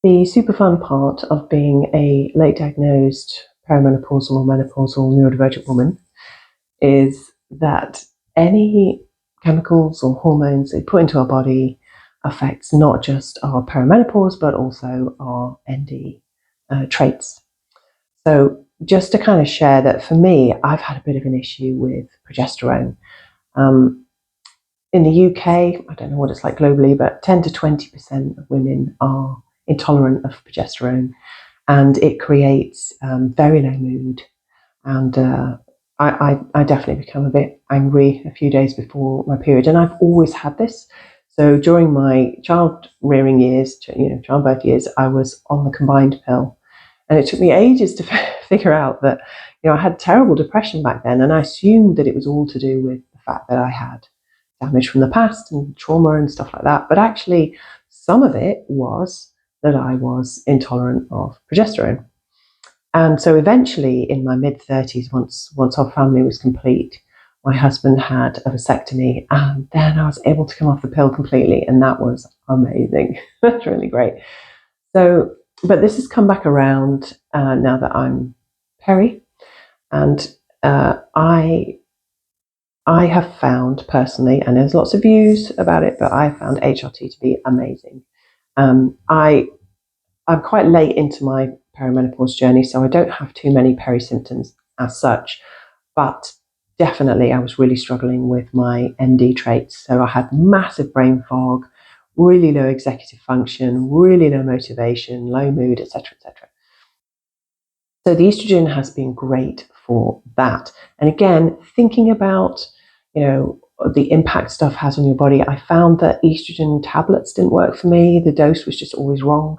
The super fun part of being a late diagnosed perimenopausal or menopausal neurodivergent woman is that any chemicals or hormones they put into our body affects not just our perimenopause but also our ND traits. So just to kind of share that for me, I've had a bit of an issue with progesterone. Um, in the UK, I don't know what it's like globally, but 10 to 20% of women are intolerant of progesterone, and it creates very low mood. And I definitely become a bit angry a few days before my period, and I've always had this. So during my child rearing years, childbirth years, I was on the combined pill, and it took me ages to figure out that I had terrible depression back then, and I assumed that it was all to do with the fact that I had damage from the past and trauma and stuff like that. But actually, some of it was that I was intolerant of progesterone. And so eventually, in my mid-30s, once our family was complete, my husband had a vasectomy, and then I was able to come off the pill completely, and that was amazing. That's really great. So, but this has come back around now that I'm Peri, and I have found personally, and there's lots of views about it, but I found HRT to be amazing. I'm quite late into my perimenopause journey, so I don't have too many peri symptoms as such, but definitely I was really struggling with my ND traits. So I had massive brain fog, really low executive function, really low motivation, low mood, etc., etc. So the estrogen has been great for that. And again, thinking about, the impact stuff has on your body, I found that estrogen tablets didn't work for me. The dose was just always wrong.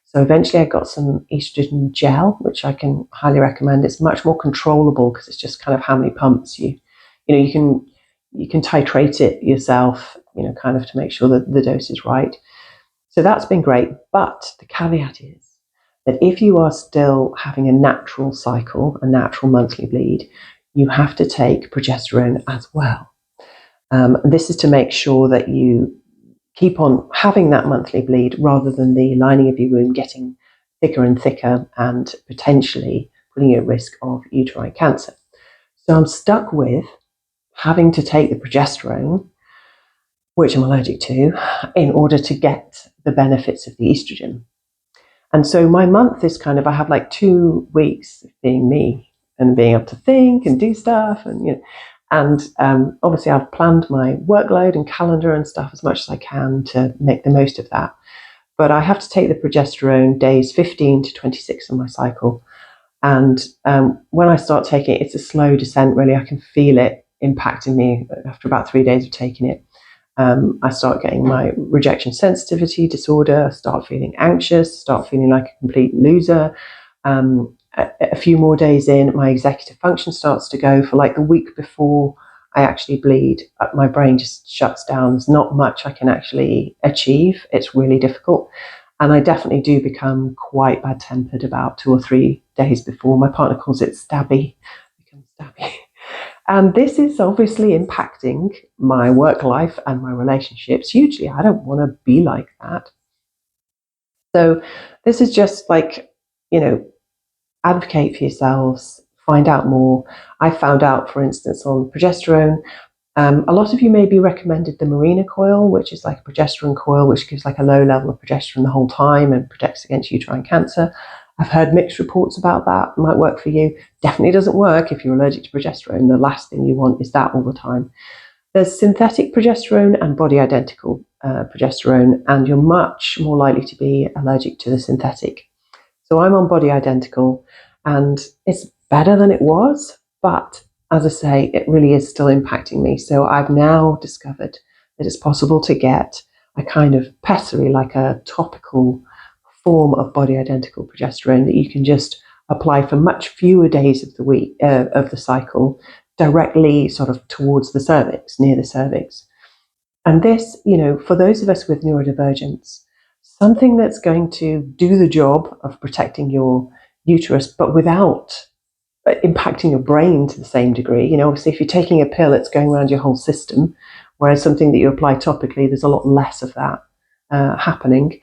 So eventually I got some estrogen gel, which I can highly recommend. It's much more controllable because it's just kind of how many pumps you can titrate it yourself, kind of to make sure that the dose is right. So that's been great. But the caveat is that if you are still having a natural cycle, a natural monthly bleed, you have to take progesterone as well. This is to make sure that you keep on having that monthly bleed rather than the lining of your womb getting thicker and thicker and potentially putting you at risk of uterine cancer. So I'm stuck with having to take the progesterone, which I'm allergic to, in order to get the benefits of the estrogen. And so my month is kind of, I have like 2 weeks of being me and being able to think and do stuff. And obviously I've planned my workload and calendar and stuff as much as I can to make the most of that. But I have to take the progesterone days 15 to 26 on my cycle. And when I start taking it, it's a slow descent, really. I can feel it impacting me after about 3 days of taking it. I start getting my rejection sensitivity disorder, start feeling anxious, start feeling like a complete loser. A few more days in, my executive function starts to go. For like the week before I actually bleed, my brain just shuts down. There's not much I can actually achieve. It's really difficult. And I definitely do become quite bad-tempered about 2 or 3 days before. My partner calls it stabby. Become stabby. And this is obviously impacting my work life and my relationships hugely. I don't want to be like that. So this is just like, advocate for yourselves, find out more. I found out, for instance, on progesterone, a lot of you may be recommended the Mirena coil, which is like a progesterone coil, which gives like a low level of progesterone the whole time and protects against uterine cancer. I've heard mixed reports about that. It might work for you. Definitely doesn't work if you're allergic to progesterone. The last thing you want is that all the time. There's synthetic progesterone and body identical progesterone, and you're much more likely to be allergic to the synthetic. So I'm on body identical, and it's better than it was, but as I say, it really is still impacting me. So I've now discovered that it's possible to get a kind of pessary, like a topical form of body identical progesterone that you can just apply for much fewer days of the week, of the cycle, directly sort of towards the cervix, near the cervix. And this, for those of us with neurodivergence, something that's going to do the job of protecting your uterus, but without impacting your brain to the same degree. Obviously, if you're taking a pill, it's going around your whole system, whereas something that you apply topically, there's a lot less of that happening.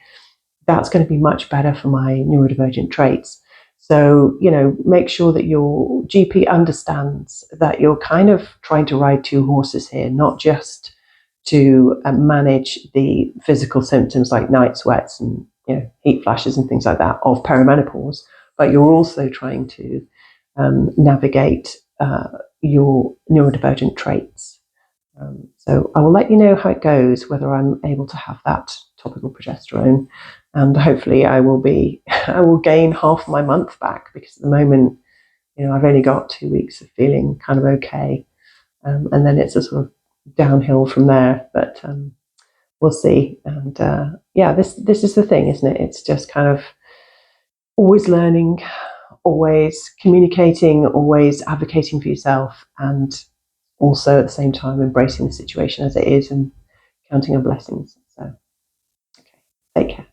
that's going to be much better for my neurodivergent traits. So, make sure that your GP understands that you're kind of trying to ride two horses here, not just to manage the physical symptoms like night sweats and heat flashes and things like that of perimenopause, but you're also trying to navigate your neurodivergent traits. So I will let you know how it goes, whether I'm able to have that topical progesterone, and hopefully I will gain half my month back, because at the moment, I've only got 2 weeks of feeling kind of okay, and then it's a sort of downhill from there. But we'll see. And yeah, this is the thing, isn't it? It's just kind of always learning, always communicating, always advocating for yourself, and also at the same time embracing the situation as it is and counting your blessings. So, okay, take care.